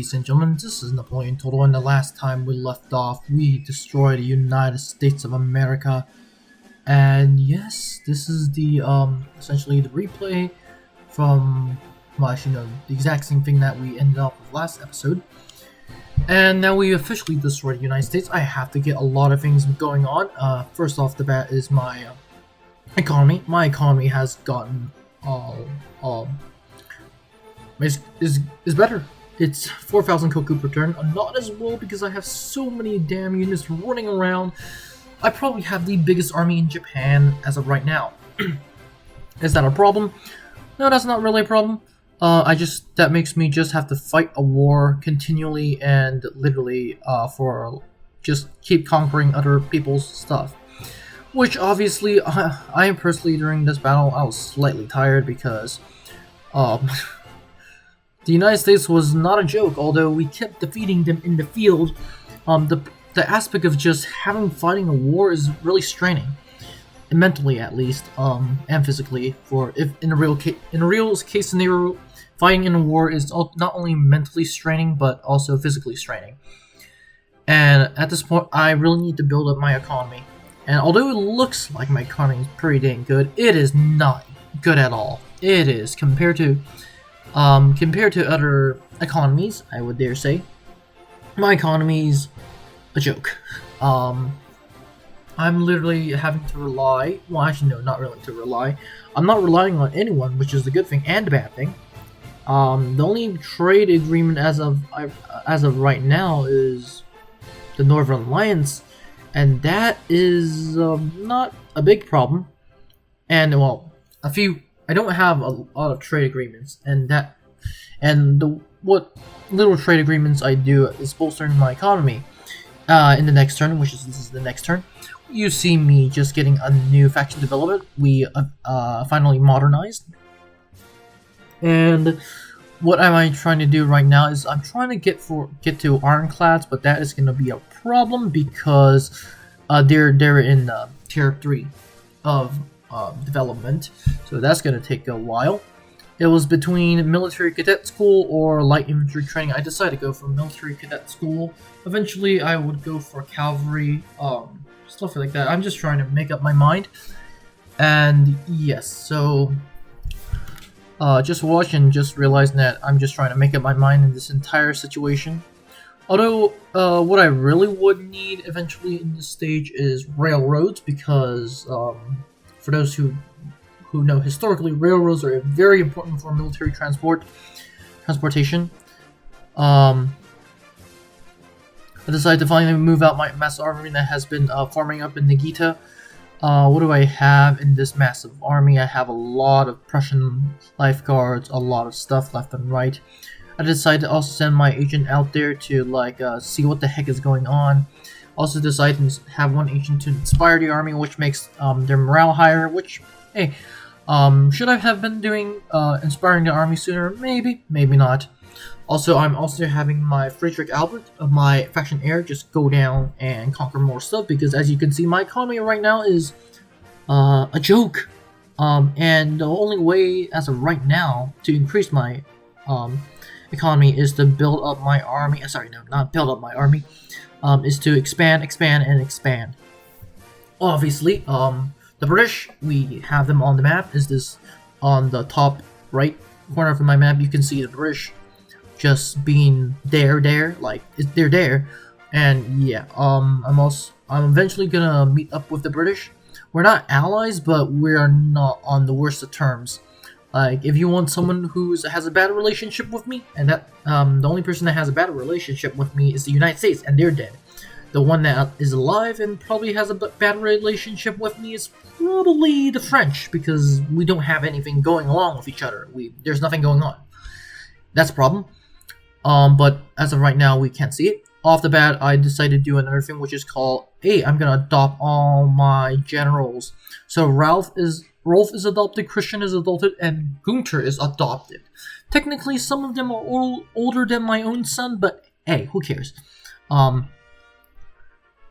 ladies and gentlemen, this is Napoleon Total, and the last time we left off, we destroyed the United States of America. And yes, this is the, essentially the replay from, well, actually no, the exact same thing that we ended up with last episode. And now we officially destroyed the United States. I have to get a lot of things going on. First off the bat is my economy. My economy has gotten, is better. It's 4,000 koku per turn. Not as well because I have so many damn units running around. I probably have the biggest army in Japan as of right now. Is that a problem? No, that's not really a problem. That makes me just have to fight a war continually and literally for just keep conquering other people's stuff. Which obviously, I am personally during this battle, I was slightly tired because the United States was not a joke, although we kept defeating them in the field. The aspect of just fighting a war is really straining, mentally at least, and physically. For if in a real case scenario, fighting in a war is not only mentally straining but also physically straining. And at this point, I really need to build up my economy. And although it looks like my economy is pretty dang good, it is not good at all. It is compared to other economies, I would dare say, my economy's a joke. I'm literally having to rely, well actually no, not really to rely. I'm not relying on anyone, which is the good thing and the bad thing. The only trade agreement as of right now is the Northern Alliance, and that is not a big problem. And well, I don't have a lot of trade agreements, what little trade agreements I do is bolstering my economy. In the next turn, this is the next turn, you see me just getting a new faction development. We finally modernized. And what am I trying to do right now is I'm trying to get to ironclads, but that is going to be a problem because they're in tier 3 of development, so that's going to take a while. It was between military cadet school or light infantry training. I decided to go for military cadet school. Eventually I would go for cavalry, stuff like that. I'm just trying to make up my mind. And yes, so just watch and just realize that I'm just trying to make up my mind in this entire situation. Although what I really would need eventually in this stage is railroads, because for those who know historically, railroads are very important for military transportation. I decided to finally move out my massive army that has been forming up in Nagita. What do I have in this massive army? I have a lot of Prussian lifeguards, a lot of stuff left and right. I decided to also send my agent out there to see what the heck is going on. Also decided to have one agent to inspire the army, which makes their morale higher, which, hey, should I have been doing inspiring the army sooner? Maybe, maybe not. Also, I'm also having my Frederick Albert of my faction heir just go down and conquer more stuff, because as you can see, my economy right now is a joke. And the only way as of right now to increase my economy is to build up my army. Sorry, no, not build up my army. Is to expand. Obviously, the British, we have them on the map. Is this on the top right corner of my map? You can see the British just being there, like they're there. And yeah, I'm eventually gonna meet up with the British. We're not allies, but we're not on the worst of terms. Like, if you want someone who has a bad relationship with me, and that the only person that has a bad relationship with me is the United States, and they're dead. The one that is alive and probably has a bad relationship with me is probably the French, because we don't have anything going along with each other. There's nothing going on. That's a problem. But as of right now, we can't see it. Off the bat, I decided to do another thing, which is called, hey, I'm gonna adopt all my generals. So Rolf is adopted, Christian is adopted, and Gunther is adopted. Technically, some of them are older than my own son, but hey, who cares?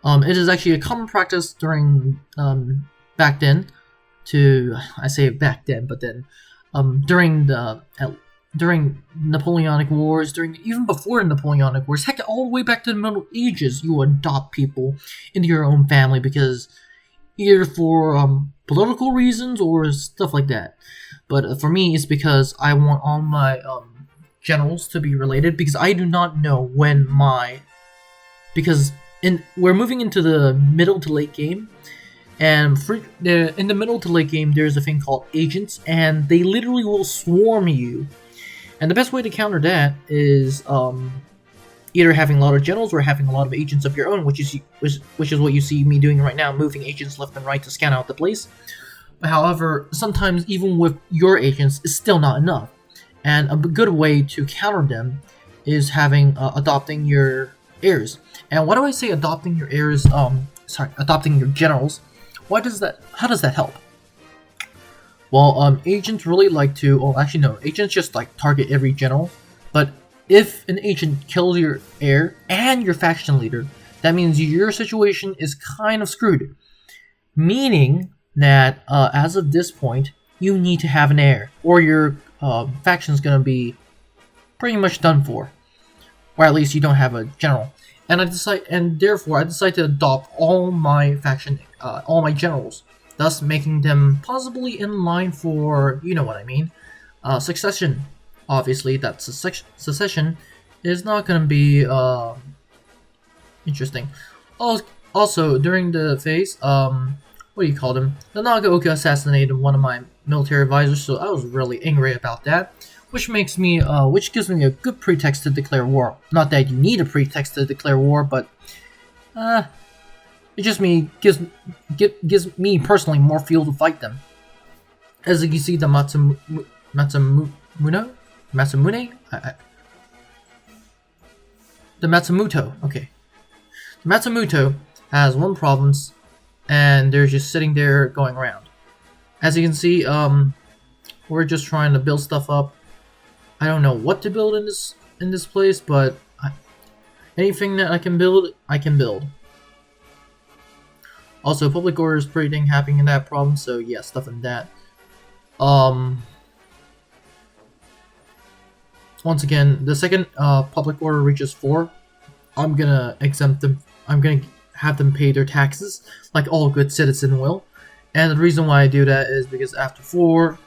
It is actually a common practice during back then I say back then, but then during the during Napoleonic Wars, during even before Napoleonic Wars, heck, all the way back to the Middle Ages, you adopt people into your own family because either for political reasons or stuff like that. But for me, it's because I want all my generals to be related, because I do not know when we're moving into the middle to late game, and in the middle to late game, there's a thing called agents, and they literally will swarm you. And the best way to counter that is either having a lot of generals or having a lot of agents of your own, which is what you see me doing right now, moving agents left and right to scan out the place. However, sometimes even with your agents, it's still not enough. And a good way to counter them is adopting your heirs. And why do I say adopting your heirs? Adopting your generals. How does that help? Well, agents really like to. Oh, actually no. Agents just like target every general. But if an agent kills your heir and your faction leader, that means your situation is kind of screwed. Meaning that as of this point, you need to have an heir, or your faction is going to be pretty much done for, or at least you don't have a general. And therefore I decide to adopt all my generals, thus making them possibly in line for, you know what I mean, succession. Obviously, that succession is not going to be interesting. Also, during the phase, what do you call them? The Nagaoka assassinated one of my military advisors, so I was really angry about that. Which gives me a good pretext to declare war. Not that you need a pretext to declare war, but it just gives me personally more fuel to fight them. As you can see, the Matsumune. The Matsumoto. Okay, the Matsumoto has one province, and they're just sitting there going around. As you can see, we're just trying to build stuff up. I don't know what to build in this place, but anything that I can build, I can build. Also, public order is pretty dang happening in that province, so yeah, stuff in that. Once again, the second public order reaches 4, I'm gonna exempt them. I'm gonna have them pay their taxes, like all good citizens will. And the reason why I do that is because after 4,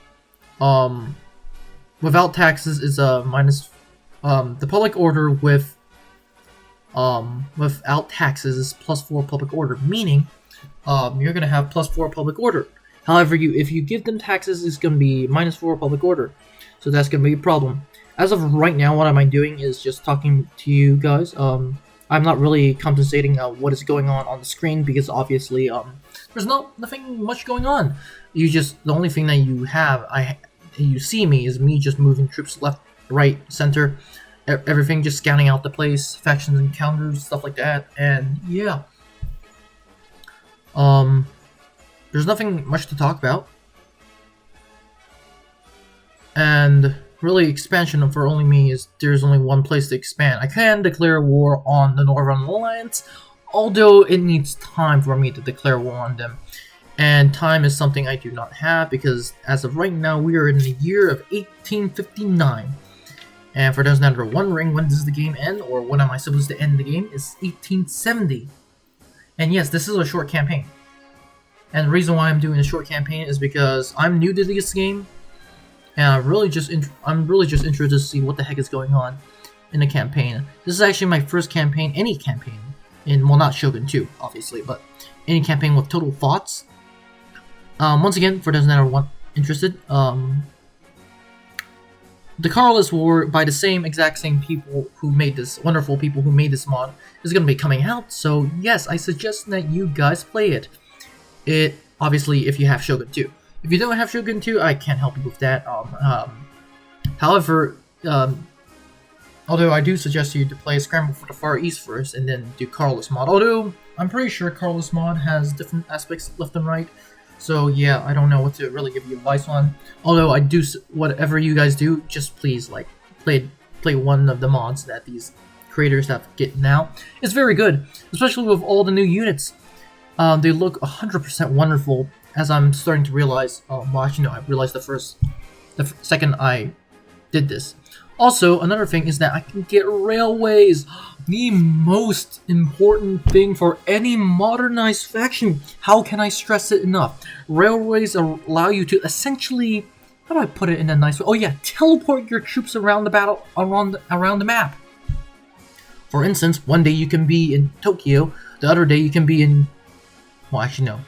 without taxes is minus. The public order without taxes is +4 public order, meaning you're gonna have +4 public order. However, if you give them taxes, it's gonna be -4 public order, so that's gonna be a problem. As of right now, what I'm doing is just talking to you guys. I'm not really compensating what is going on the screen, because obviously there's nothing much going on. The only thing that you see me is me just moving troops left, right, center, everything, just scanning out the place, factions and counters, stuff like that, and yeah. There's nothing much to talk about. And really, expansion for only me is there's only one place to expand. I can declare war on the Northern Alliance, although it needs time for me to declare war on them. And time is something I do not have, because as of right now, we are in the year of 1859. And for those that are wondering, when does the game end, or when am I supposed to end the game, it's 1870. And yes, this is a short campaign. And the reason why I'm doing a short campaign is because I'm new to this game, and I'm really just interested to see what the heck is going on in the campaign. This is actually my first campaign, any campaign, well, not Shogun 2, obviously, but any campaign with total FOTS. Once again, for those that are interested, the Carlist War, by the exact same people who made this, wonderful people who made this mod, is going to be coming out. So yes, I suggest that you guys play it. Obviously, if you have Shogun 2. If you don't have Shogun 2, I can't help you with that. However, although I do suggest you to play Scramble for the Far East first, and then do Carlist mod. Although, I'm pretty sure Carlist mod has different aspects left and right. So yeah, I don't know what to really give you advice on. Although I do, whatever you guys do, just please like play one of the mods that these creators have get now. It's very good, especially with all the new units. They look 100% wonderful. As I'm starting to realize, well, actually no, I realized the second I did this. Also, another thing is that I can get railways. The most important thing for any modernized faction. How can I stress it enough? Railways allow you to essentially, how do I put it in a nice way? Oh yeah, teleport your troops around the battle, around the map. For instance, one day you can be in Tokyo, the other day you can be in, well actually no,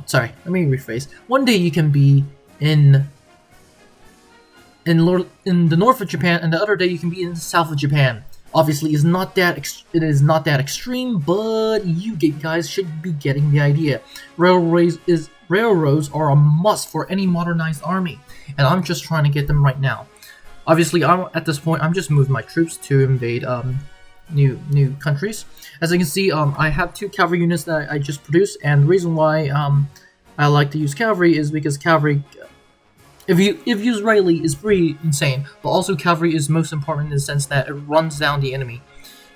sorry, let me rephrase. One day you can be in the north of Japan, and the other day you can be in the south of Japan. Obviously, it is not that extreme, but you guys should be getting the idea. Railroads are a must for any modernized army, and I'm just trying to get them right now. Obviously, at this point, I'm just moving my troops to invade new countries. As you can see, I have 2 cavalry units that I just produced, and the reason why I like to use cavalry is because cavalry, if used rightly, is pretty insane. But also, cavalry is most important in the sense that it runs down the enemy.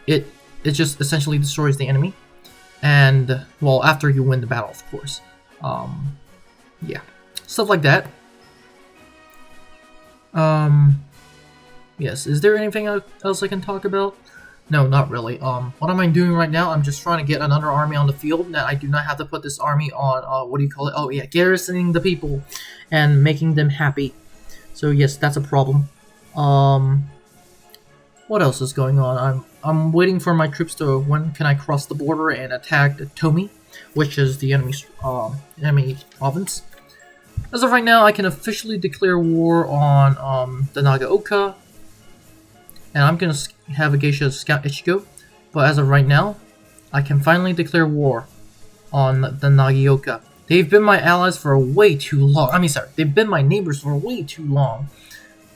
It just essentially destroys the enemy, and well, after you win the battle, of course. Yeah, stuff like that. Yes. Is there anything else I can talk about? No, not really. What am I doing right now? I'm just trying to get another army on the field. That I do not have to put this army on, what do you call it? Oh yeah, garrisoning the people and making them happy. So yes, that's a problem. What else is going on? I'm waiting for my troops to, when can I cross the border and attack Tomi, which is the enemy province. As of right now, I can officially declare war on the Nagaoka. And I'm gonna have a geisha scout Ichigo, but as of right now, I can finally declare war on the Nagaoka. They've been my allies for way too long. I mean, sorry, they've been my neighbors for way too long.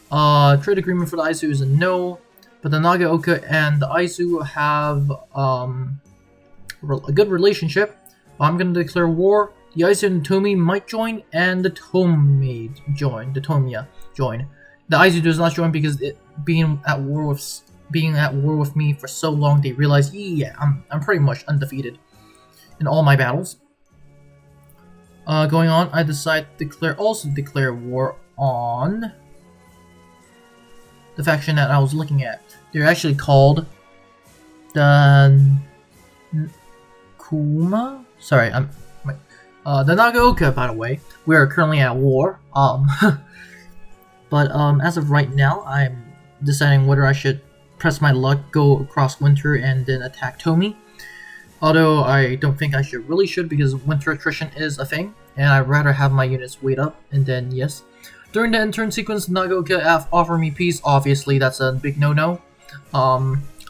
Trade agreement for the Aizu is a no, but the Nagaoka and the Aizu have a good relationship. I'm gonna declare war. The Aizu and Tomi might join, and the Tomiya join. The Aizu does not join because being at war with me for so long, they realize, yeah, I'm pretty much undefeated in all my battles. Going on, I decide to declare war on the faction that I was looking at. They're actually called the Kuma. Sorry, the Nagaoka. By the way, we are currently at war. But as of right now, I'm deciding whether I should press my luck, go across winter, and then attack Tomi. Although I don't think I really should because winter attrition is a thing, and I'd rather have my units wait up, and then yes. During the end-turn sequence, Nagaoka offer me peace. Obviously, that's a big no-no.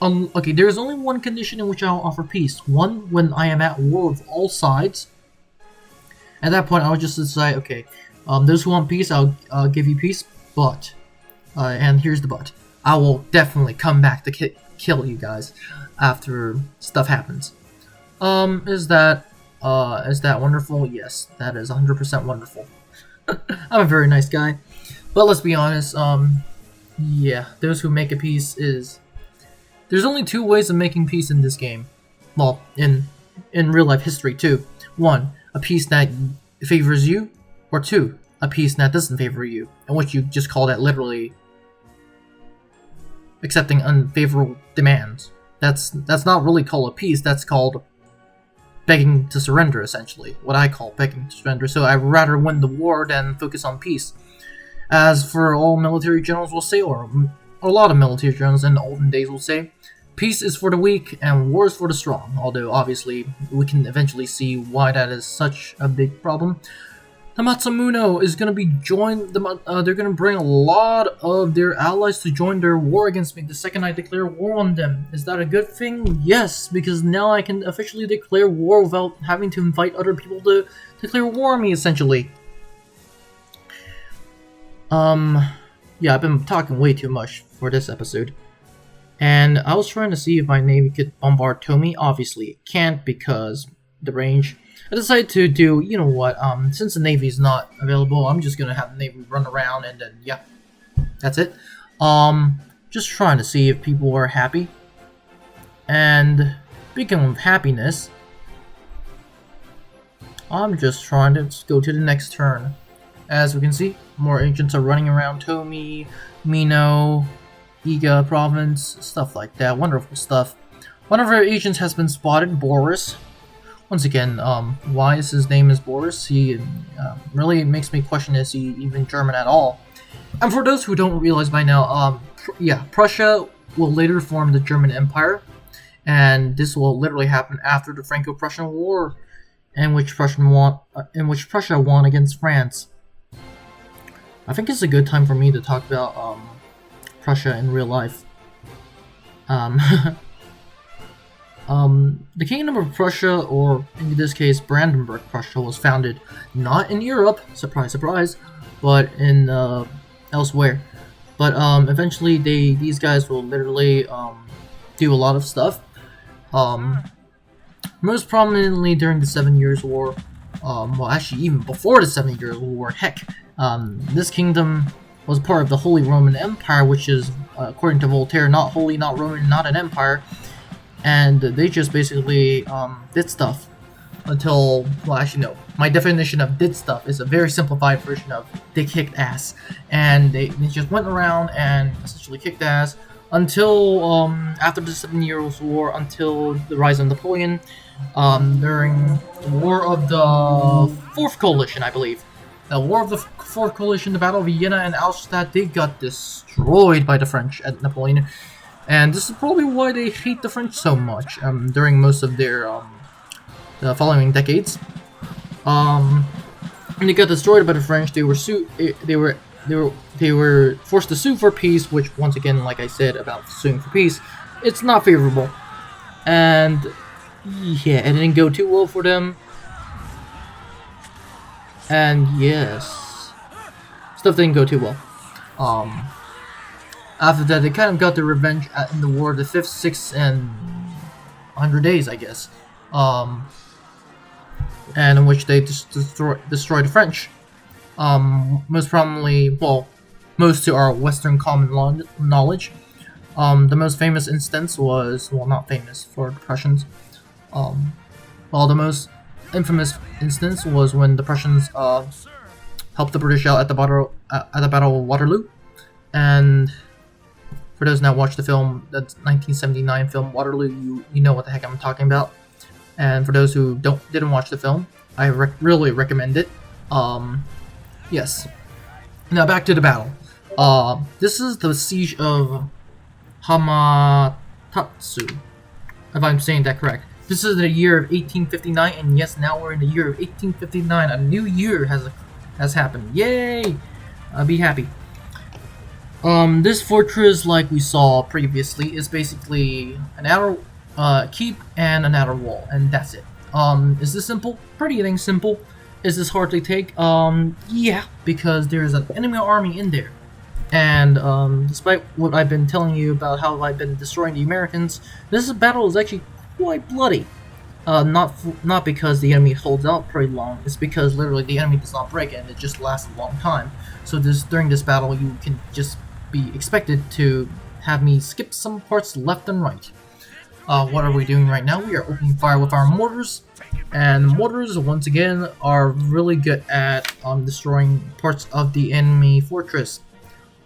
Okay, there's only one condition in which I'll offer peace. One, when I am at war with all sides. At that point, I'll just decide, okay, those who want peace, I'll give you peace. But, and here's the but, I will definitely come back to kill you guys after stuff happens. Is that wonderful? Yes, that is 100% wonderful. I'm a very nice guy. But let's be honest, yeah, those who make a peace is... There's only 2 ways of making peace in this game. Well, in real life history too. 1, a peace that favors you, or 2, a peace that doesn't favor you, and what you just call that literally accepting unfavorable demands. That's not really called a peace, that's called begging to surrender, essentially. What I call begging to surrender. So I'd rather win the war than focus on peace. As for all military generals will say, or a lot of military generals in the olden days will say, peace is for the weak and war is for the strong. Although obviously we can eventually see why that is such a big problem. The Matsumono is going to be joined, they're going to bring a lot of their allies to join their war against me the second I declare war on them. Is that a good thing? Yes, because now I can officially declare war without having to invite other people to declare war on me, essentially. Yeah, I've been talking way too much for this episode. And I was trying to see if my navy could bombard Tomi. Obviously it can't because the range. I decided to do, you know what, since the Navy is not available, I'm just gonna have the Navy run around and then, yeah, that's it. Just trying to see if people are happy. And speaking of happiness, I'm just trying to go to the next turn. As we can see, more agents are running around Tomi, Mino, Iga province, stuff like that. Wonderful stuff. One of our agents has been spotted, Boris. Once again, why is his name is Boris? He really makes me question, is he even German at all? And for those who don't realize by now, Prussia will later form the German Empire, and this will literally happen after the Franco-Prussian War, in which Prussia won against France. I think it's a good time for me to talk about Prussia in real life. The Kingdom of Prussia, or in this case Brandenburg Prussia, was founded not in Europe, surprise surprise, but in elsewhere. But eventually these guys will literally do a lot of stuff. Most prominently during the 7 Years' War, well actually even before the 7 Years' War, heck, this kingdom was part of the Holy Roman Empire, which is, according to Voltaire, not holy, not Roman, not an empire. And they just basically did stuff until, well actually no, my definition of did stuff is a very simplified version of they kicked ass. And they just went around and essentially kicked ass until after the 7 Years' War, until the rise of Napoleon, during the War of the Fourth Coalition, I believe. The War of the Fourth Coalition, the Battle of Vienna and Austerlitz, they got destroyed by the French at Napoleon. And this is probably why they hate the French so much during most of their the following decades. When they got destroyed by the French, they were forced to sue for peace, which once again, like I said about suing for peace, it's not favorable. And yeah, it didn't go too well for them. And yes, stuff didn't go too well. After that, they kind of got their revenge in the War of the 5th, 6th, and 100 days, I guess. And in which they destroyed the French. Most prominently, well, most to our Western common knowledge. The most famous instance was, well, not famous for the Prussians. Well, the most infamous instance was when the Prussians helped the British out at the Battle of Waterloo. And for those now watch the film, that's 1979 film Waterloo, you know what the heck I'm talking about. And for those who didn't watch the film, I really recommend it. Yes. Now back to the battle. This is the Siege of Hama, if I'm saying that correct. This is the year of 1859, and yes, now we're in the year of 1859. A new year has happened. Yay! Be happy. This fortress, like we saw previously, is basically an outer keep and an outer wall, and that's it. Is this simple? Pretty dang simple. Is this hard to take? Yeah, because there's an enemy army in there. And despite what I've been telling you about how I've been destroying the Americans, this battle is actually quite bloody. Not because the enemy holds out pretty long, it's because literally the enemy does not break and it just lasts a long time. So during this battle, you can just be expected to have me skip some parts left and right. What are we doing right now? We are opening fire with our mortars, and mortars once again are really good at destroying parts of the enemy fortress.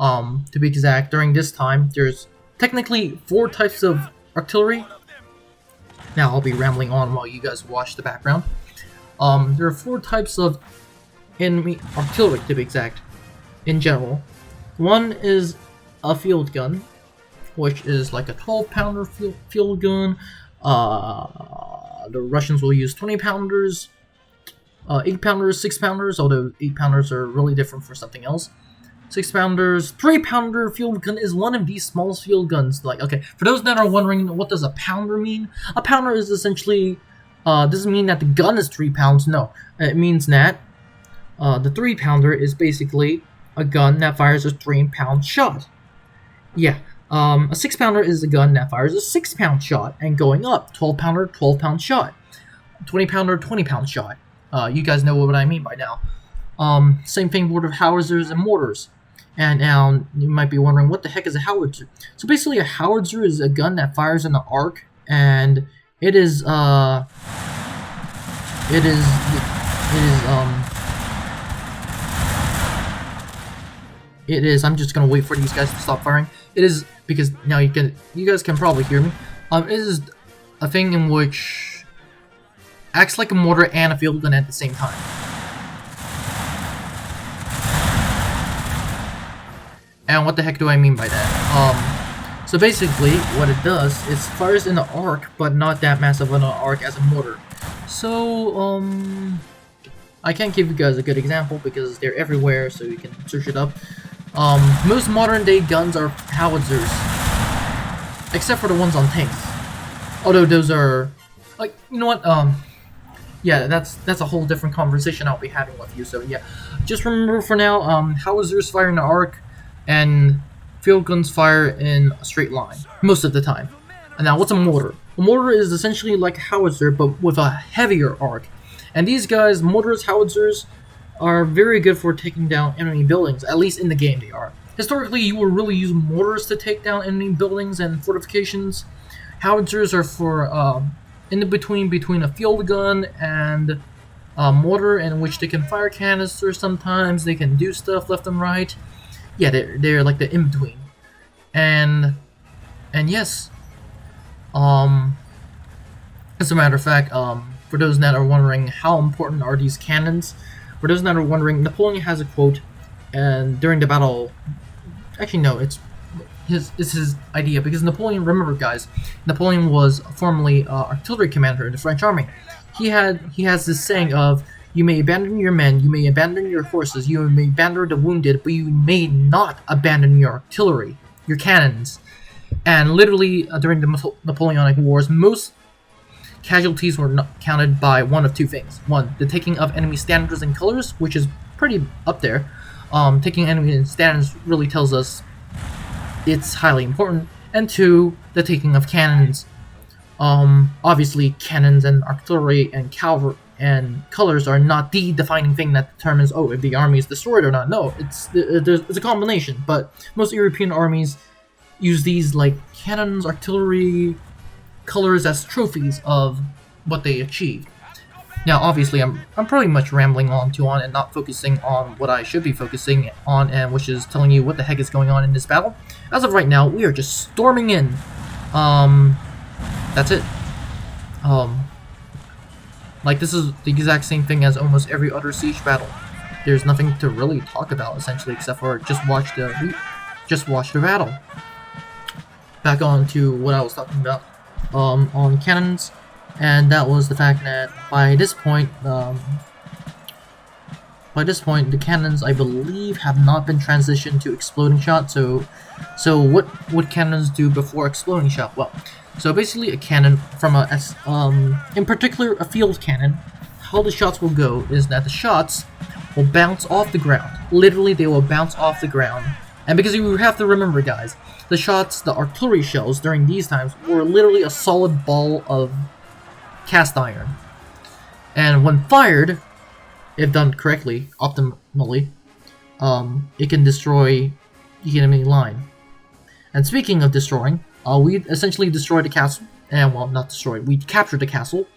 To be exact, during this time there's technically 4 types of artillery. Now I'll be rambling on while you guys watch the background. There are 4 types of enemy artillery, to be exact, in general. One is a field gun, which is like a 12-pounder field gun. The Russians will use 20-pounders, 8-pounders, 6-pounders, although 8-pounders are really different for something else. 6-pounders, 3-pounder field gun is one of these small field guns. Like, okay, for those that are wondering, what does a pounder mean? A pounder is essentially, doesn't mean that the gun is 3 pounds, no. It means that the 3-pounder is basically a gun that fires a 3-pound shot. Yeah, a 6-pounder is a gun that fires a 6-pound shot, and going up, 12-pounder, 12-pound shot. 20-pounder, 20-pound shot. You guys know what I mean by now. Same thing with howitzers and mortars. And now you might be wondering, what the heck is a howitzer? So basically, a howitzer is a gun that fires in an arc, and it is it is. I'm just gonna wait for these guys to stop firing. It is because now you guys can probably hear me. It is a thing in which acts like a mortar and a field gun at the same time. And what the heck do I mean by that? So basically, what it does is fires in an arc, but not that massive of an arc as a mortar. So, I can't give you guys a good example because they're everywhere, so you can search it up. Most modern day guns are howitzers, except for the ones on tanks. Although those are, like, you know what? Yeah, that's a whole different conversation I'll be having with you. So yeah, just remember for now, howitzers fire in an arc, and field guns fire in a straight line most of the time. And now, what's a mortar? A mortar is essentially like a howitzer, but with a heavier arc. And these guys, mortars, howitzers, are very good for taking down enemy buildings. At least in the game, they are. Historically, you will really use mortars to take down enemy buildings and fortifications. Howitzers are for in between a field gun and a mortar, in which they can fire canisters. Sometimes they can do stuff left and right. Yeah, they're like the in between. And yes. As a matter of fact, for those that are wondering how important are these cannons, for those that are wondering, Napoleon has a quote, and during the battle, actually no, it's his idea, because Napoleon, remember guys, Napoleon was formerly artillery commander in the French army. He has this saying of, you may abandon your men, you may abandon your horses, you may abandon the wounded, but you may not abandon your artillery, your cannons. And literally, during the Napoleonic Wars, most casualties were not counted by one of two things. One, the taking of enemy standards and colors, which is pretty up there. Taking enemy standards really tells us it's highly important. And two, the taking of cannons. Obviously, cannons and artillery and cavalry and colors are not the defining thing that determines, oh, if the army is destroyed or not. No, it's a combination. But most European armies use these like cannons, artillery, colors as trophies of what they achieved. Now, obviously, I'm pretty much rambling on and not focusing on what I should be focusing on, and which is telling you what the heck is going on in this battle. As of right now, we are just storming in. That's it. Like, this is the exact same thing as almost every other siege battle. There's nothing to really talk about, essentially, except for just watch the battle. Back on to what I was talking about on cannons, and that was the fact that by this point, the cannons, I believe, have not been transitioned to exploding shot. So what would cannons do before exploding shot? Well, so basically a cannon from in particular a field cannon, how the shots will go is that the shots will bounce off the ground. Literally, they will bounce off the ground. And because you have to remember, guys, the artillery shells during these times were literally a solid ball of cast iron. And when fired, if done correctly, optimally, it can destroy the enemy line. And speaking of destroying, we essentially destroyed the castle, and well, not destroyed, we captured the castle.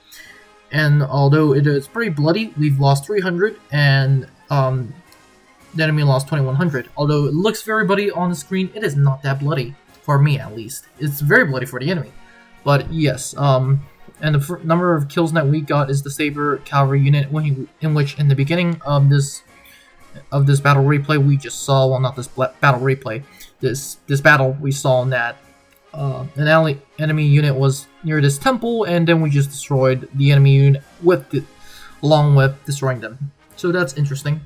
And although it is pretty bloody, we've lost 300, and the enemy lost 2,100. Although it looks very bloody on the screen, it is not that bloody, for me at least. It's very bloody for the enemy. But yes, and the number of kills that we got is the Saber cavalry unit, in which in the beginning of this battle replay we just saw, well, not this battle replay, this battle we saw that an enemy unit was near this temple, and then we just destroyed the enemy unit along with destroying them. So that's interesting.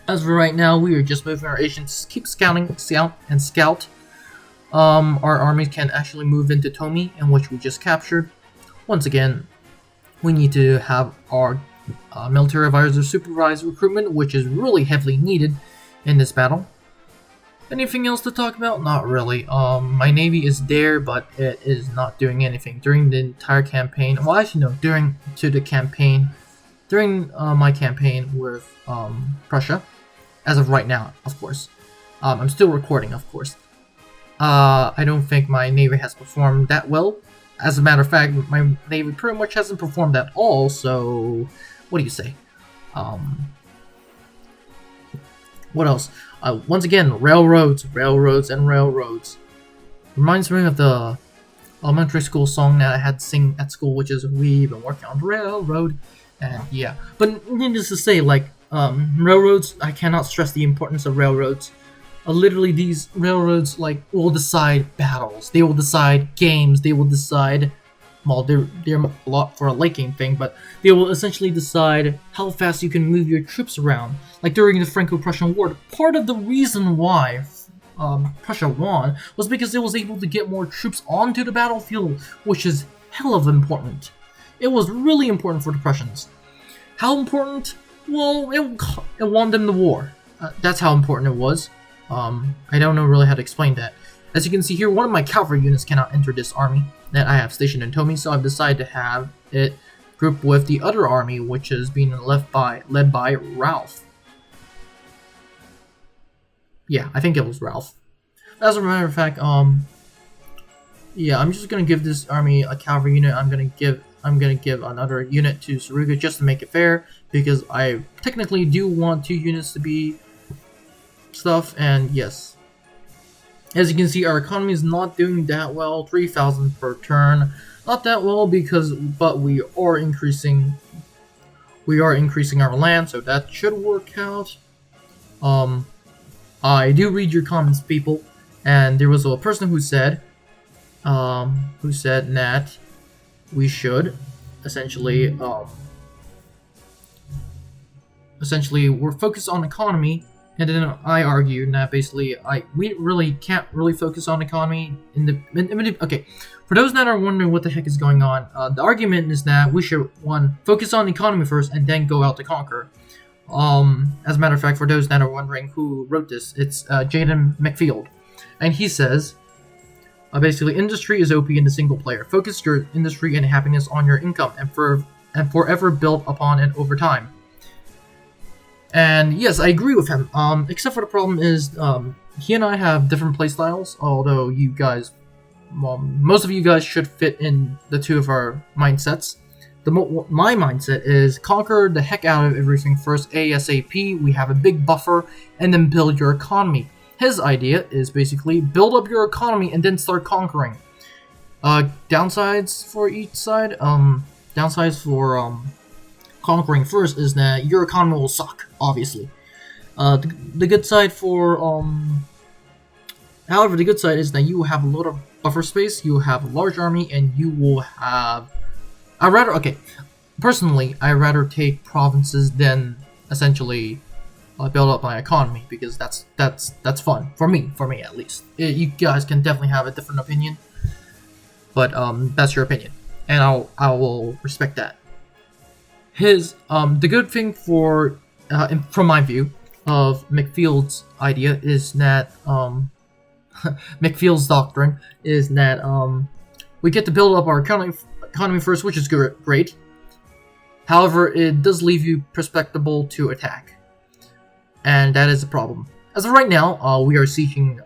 As for right now, we are just moving our agents, keep scouting, scout. Our armies can actually move into Tomi, in which we just captured. Once again, we need to have our military advisor supervise recruitment, which is really heavily needed in this battle. Anything else to talk about? Not really. My navy is there, but it is not doing anything during the entire campaign. Well, actually, no, during my campaign with Prussia. As of right now, of course. I'm still recording, of course. I don't think my navy has performed that well. As a matter of fact, my navy pretty much hasn't performed at all, so what do you say? What else? Once again, railroads, railroads, and railroads. Reminds me of the elementary school song that I had to sing at school, which is "We've been working on the railroad," and yeah. But needless to say, like railroads, I cannot stress the importance of railroads. Literally, these railroads like will decide battles. They will decide games. They will decide. Well, they're a lot for a liking thing, but they will essentially decide how fast you can move your troops around. Like during the Franco-Prussian War, part of the reason why Prussia won was because it was able to get more troops onto the battlefield, which is hell of important. It was really important for the Prussians. How important? Well, it won them the war. That's how important it was. I don't know really how to explain that. As you can see here, one of my cavalry units cannot enter this army that I have stationed in Tomi, so I've decided to have it group with the other army, which is being led by Ralph. Yeah, I think it was Ralph. As a matter of fact, yeah, I'm just gonna give this army a cavalry unit. I'm gonna give another unit to Suruga just to make it fair, because I technically do want 2 units to be stuff, and yes. As you can see, our economy is not doing that well. 3,000 per turn, not that well but we are increasing our land, so that should work out. I do read your comments, people, and there was a person who said that we should essentially we're focused on economy. And then I argued that basically we really can't really focus on economy okay. For those that are wondering what the heck is going on, the argument is that we should focus on the economy first and then go out to conquer. As a matter of fact, for those that are wondering who wrote this, it's Jaden McField, and he says basically industry is OP in the single player. Focus your industry and happiness on your income and forever build upon it over time. And yes, I agree with him, except for the problem is, he and I have different playstyles, although you guys, most of you guys should fit in the 2 of our mindsets. My mindset is conquer the heck out of everything first ASAP, we have a big buffer, and then build your economy. His idea is basically build up your economy and then start conquering. Downsides for each side, downsides for, conquering first is that your economy will suck, obviously. The good side for however, the good side is that you will have a lot of buffer space, you will have a large army, and you will have personally I rather take provinces than essentially build up my economy, because that's fun for me at least. You guys can definitely have a different opinion, but that's your opinion, and I will respect that. The good thing from my view of McField's idea is that McField's doctrine is that we get to build up our economy first, which is great. However, it does leave you perspectable to attack, and that is a problem. As of right now, we are sieging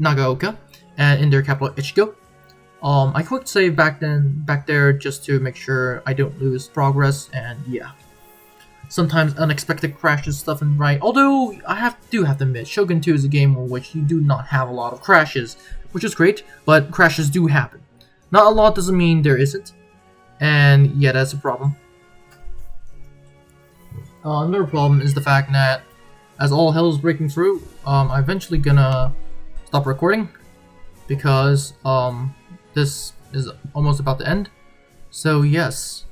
Nagaoka, and in their capital Ichigo. I quick save back there just to make sure I don't lose progress, and yeah. Sometimes unexpected crashes stuff and right. Although I do have to admit, Shogun 2 is a game in which you do not have a lot of crashes, which is great, but crashes do happen. Not a lot doesn't mean there isn't, and yeah, that's a problem. Another problem is the fact that as all hell is breaking through, I'm eventually gonna stop recording because this is almost about to end. So yes,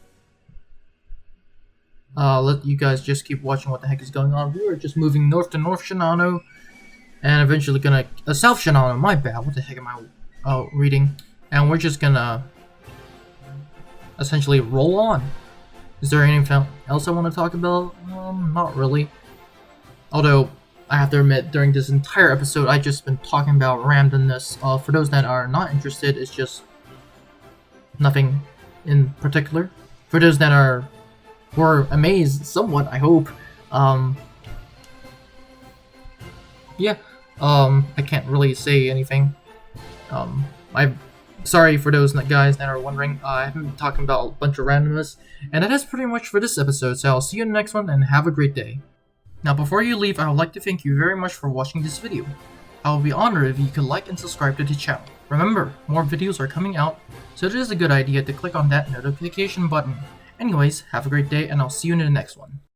let you guys just keep watching what the heck is going on. We are just moving north to North Shinano, and eventually gonna South Shinano. My bad. What the heck am I reading? And we're just gonna essentially roll on. Is there anything else I want to talk about? Not really. Although I have to admit, during this entire episode, I've just been talking about randomness. For those that are not interested, it's just nothing in particular. For those that were amazed somewhat, I hope. Yeah. I can't really say anything. I've sorry for those guys that are wondering, I've been talking about a bunch of randomness, and that is pretty much for this episode, so I'll see you in the next one, and have a great day. Now before you leave, I would like to thank you very much for watching this video. I would be honored if you could like and subscribe to the channel. Remember, more videos are coming out, so it is a good idea to click on that notification button. Anyways, have a great day, and I'll see you in the next one.